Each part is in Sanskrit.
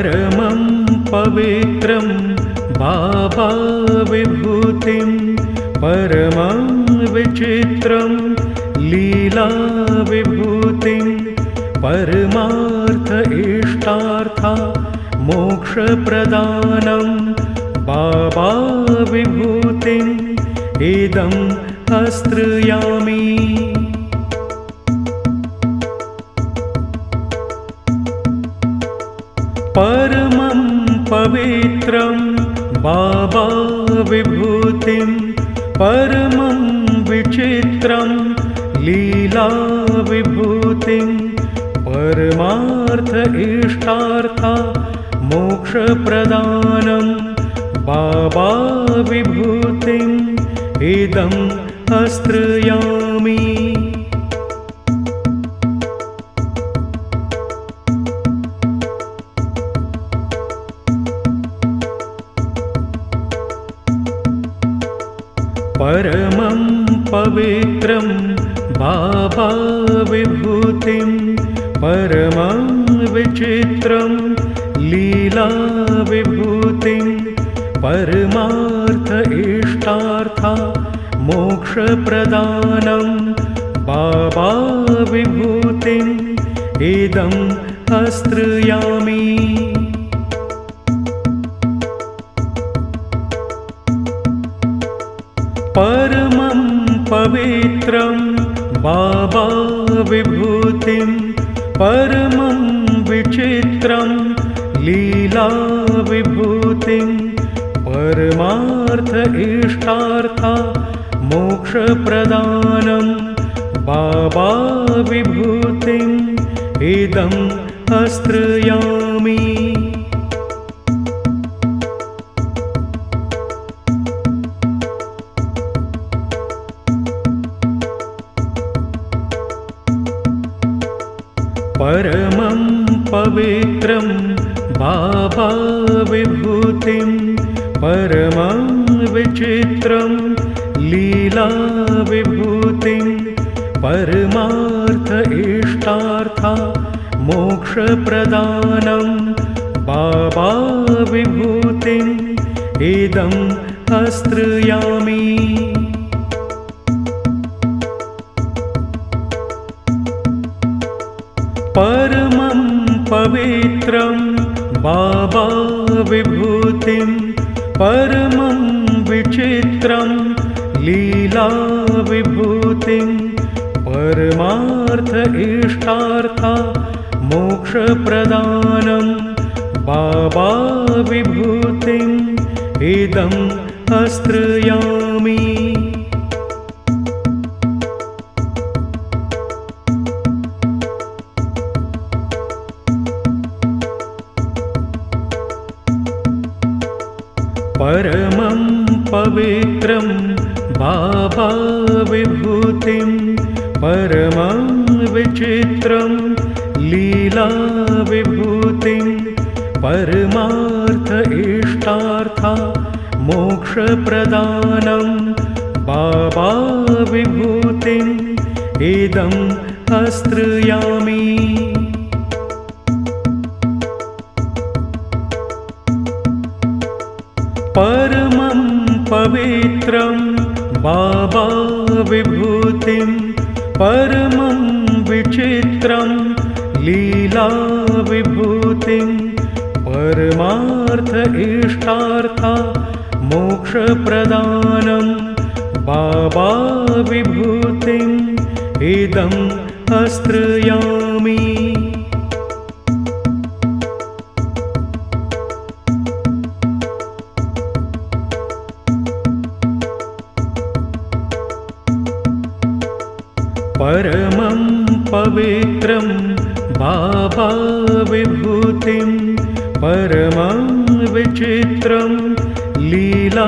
परमं पवित्रं बाबा विभूतिं परमं विचित्रं लीला विभूतिं परमार्थ इष्टार्था मोक्षप्रदानं बाबा विभूतिम् इदं आश्रयामि। परमं पवित्रं बाबा विभूतिं परमं विचित्रं लीला विभूतिं परमार्थ इष्टार्था मोक्षप्रदानं बाबा विभूतिम् इदं आश्रयामि। परमं पवित्रं बाबा विभूतिं परमं विचित्रं लीला विभूतिं परमार्थ इष्टार्था मोक्षप्रदानं बाबा विभूतिम् इदं आश्रयामि। परमं पवित्रं बाबा विभूतिं परमं विचित्रं लीला विभूतिं परमार्थ इष्टार्था मोक्षप्रदानं बाबा विभूतिम् इदं आश्रयामि। परमं पवित्रं बाबा विभूतिं परमं विचित्रं लीला विभूतिं परमार्थ इष्टार्था मोक्षप्रदानं बाबा विभूतिम् इदं आश्रयामि। परमं पवित्रं बाबा विभूतिं परमं विचित्रं लीला विभूतिं परमार्थ इष्टार्था मोक्षप्रदानं बाबा विभूतिम् इदं आश्रयामि। परमं पवित्रं बाबा विभूतिं परमं विचित्रं लीला विभूतिं परमार्थ इष्टार्था मोक्षप्रदानं बाबा विभूतिम् इदं आश्रयामि। परमं पवित्रं बाबा विभूतिं परमं विचित्रं लीला विभूतिं परमार्थ इष्टार्था मोक्षप्रदानं बाबा विभूतिम् इदं आश्रयामि। परमं पवित्रं बाबा विभूतिं परमं विचित्रं लीला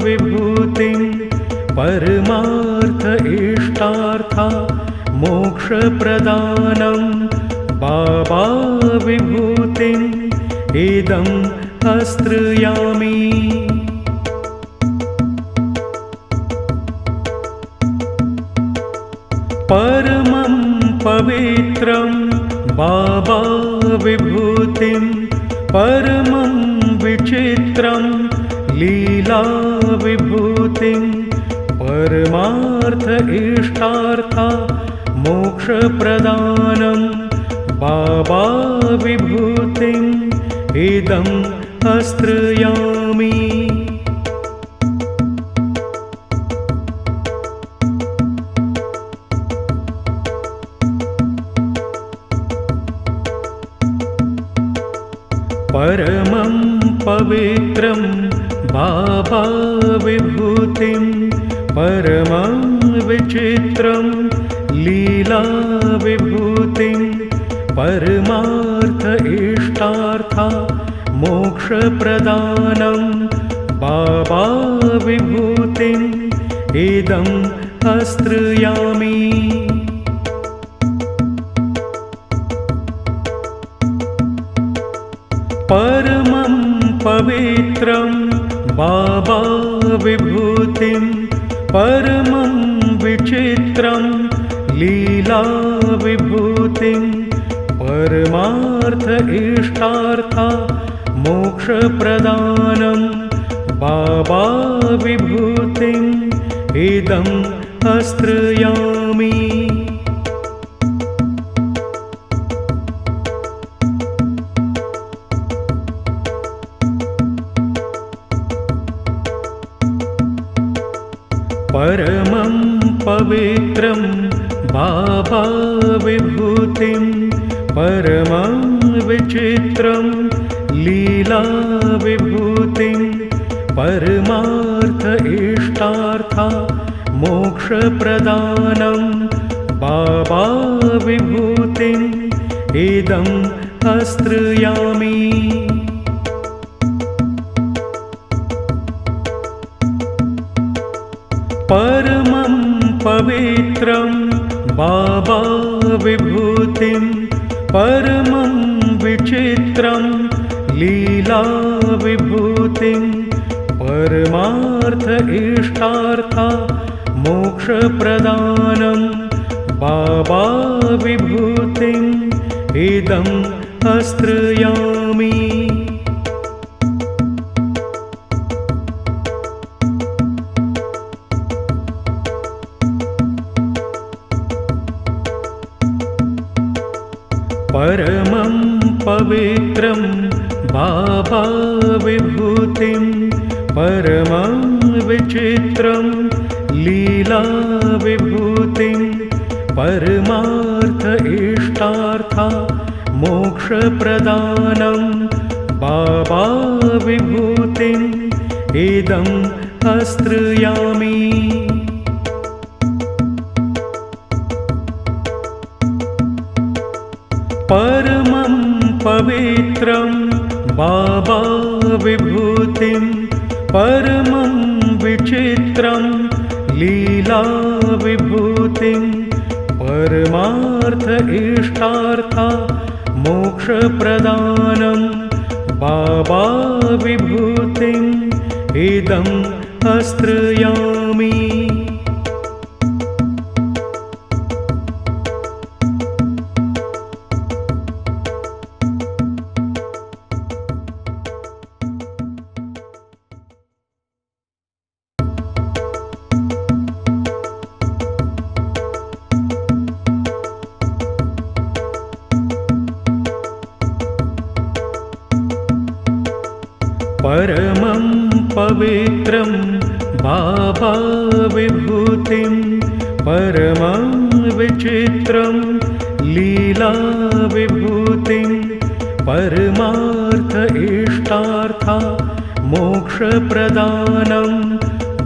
विभूतिं परमार्थ इष्टार्था मोक्षप्रदानं बाबा विभूतिम् इदं आश्रयामि। परमं पवित्रं बाबा विभूतिं परमं विचित्रं लीलाविभूतिं परमार्थ इष्टार्था मोक्षप्रदानं बाबा विभूतिम् इदम् आश्रयामि। परमं पवित्रं बाबा विभूतिं परमं विचित्रं लीला विभूतिं परमार्थ इष्टार्था मोक्षप्रदानं बाबा विभूतिम् इदम् आश्रयामि। परमं पवित्रं बाबा विभूतिं परमं विचित्रं लीला विभूतिं परमार्थ इष्टार्था मोक्षप्रदानं बाबा विभूतिम् इदम् आश्रयामि। परमं पवित्रं बाबा विभूतिं परमं विचित्रं लीला विभूतिं परमार्थ इष्टार्था मोक्षप्रदानं बाबा विभूतिम् इदम् आश्रयामि। परमं पवित्रं बाबा विभूतिं परमं विचित्रं लीला विभूतिं परमार्थ इष्टार्था मोक्षप्रदानं बाबा विभूतिम् इदम् आश्रयामि। परमं पवित्रं बाबा विभूतिं परमं विचित्रं लीला विभूतिं परमार्थ इष्टार्था मोक्षप्रदानं बाबा विभूतिम् इदम् आश्रयामि। परमं पवित्रं बाबा विभूतिं परमं विचित्रं लीला विभूतिं परमार्थ इष्टार्था मोक्षप्रदानं बाबा विभूतिम् इदम् आश्रयामि। परमं पवित्रं बाबा विभूतिं परमं विचित्रं लीला विभूतिं परमार्थ इष्टार्था मोक्षप्रदानं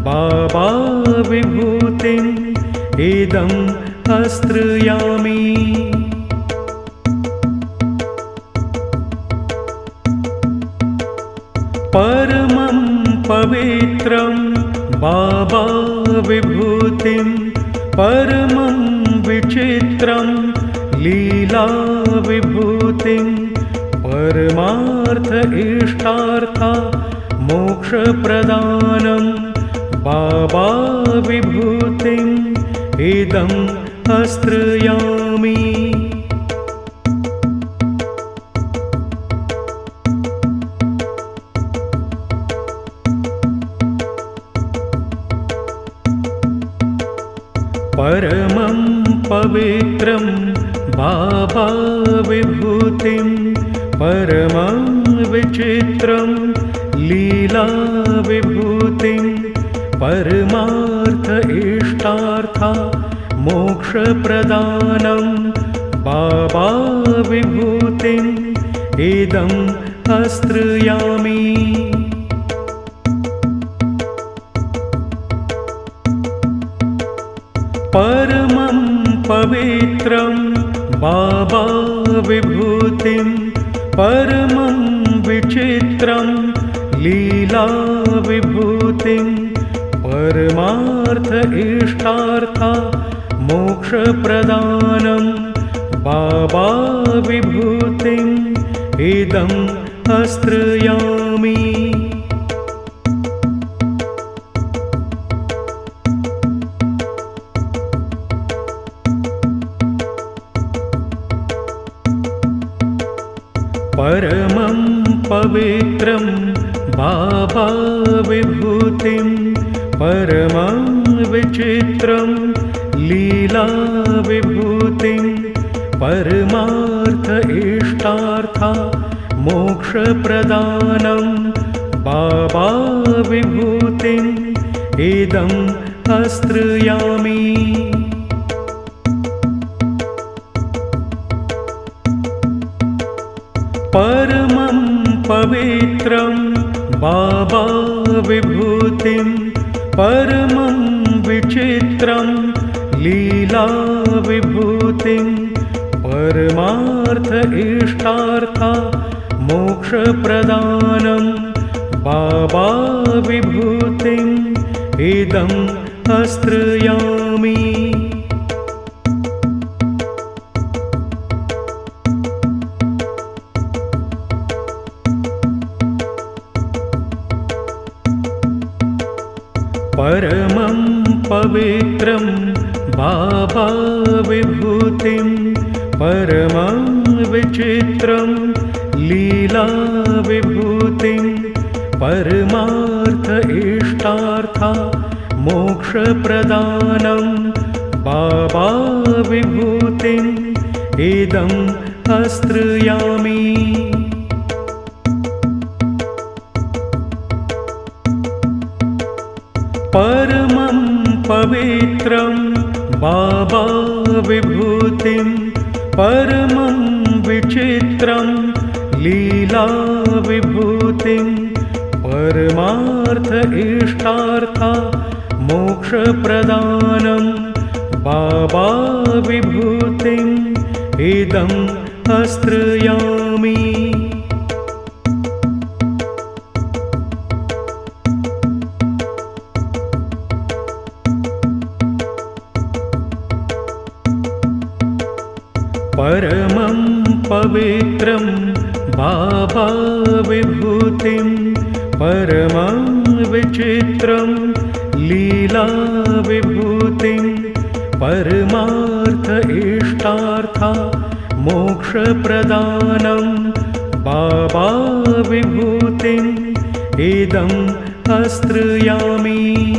बाबा विभूतिम् इदम् आश्रयामि। परमं पवित्रं बाबा विभूतिं परमं विचित्रं लीला विभूतिं परमार्थ इष्टार्था मोक्षप्रदानं बाबा विभूतिम् इदम् आश्रयामि। परमं पवित्रं बाबा विभूतिं परमं विचित्रं लीला विभूतिं परमार्थ इष्टार्था मोक्षप्रदानं बाबा विभूतिम् इदं आश्रयामि। परमं पवित्रं बाबा विभूतिं परमं विचित्रं लीला विभूतिं परमार्थ इष्टार्था मोक्षप्रदानं बाबा विभूतिम् इदं आश्रयामि। परमं पवित्रं बाबा विभूतिं परमं विचित्रं लीला विभूतिं परमार्थ इष्टार्था मोक्षप्रदानं बाबा विभूतिम् इदं आश्रयामि। परमं पवित्रं बाबा विभूतिं परमं विचित्रं लीला विभूतिं परमार्थ इष्टार्था मोक्षप्रदानं बाबा विभूतिम् इदं आश्रयामि। परमं पवित्रं बाबा विभूतिं परमं विचित्रं लीला विभूतिं परमार्थ इष्टार्था मोक्षप्रदानं बाबा विभूतिम् इदं आश्रयामि। परमं पवित्रं बाबा विभूतिं परमं विचित्रं लीला विभूतिं परमार्थ इष्टार्था मोक्षप्रदानं बाबा विभूतिम् इदं आश्रयामि। परमं पवित्रं बाबा विभूतिं परमं विचित्रं लीला विभूतिं परमार्थ इष्टार्था मोक्षप्रदानं बाबा विभूतिम् इदं आश्रयामि।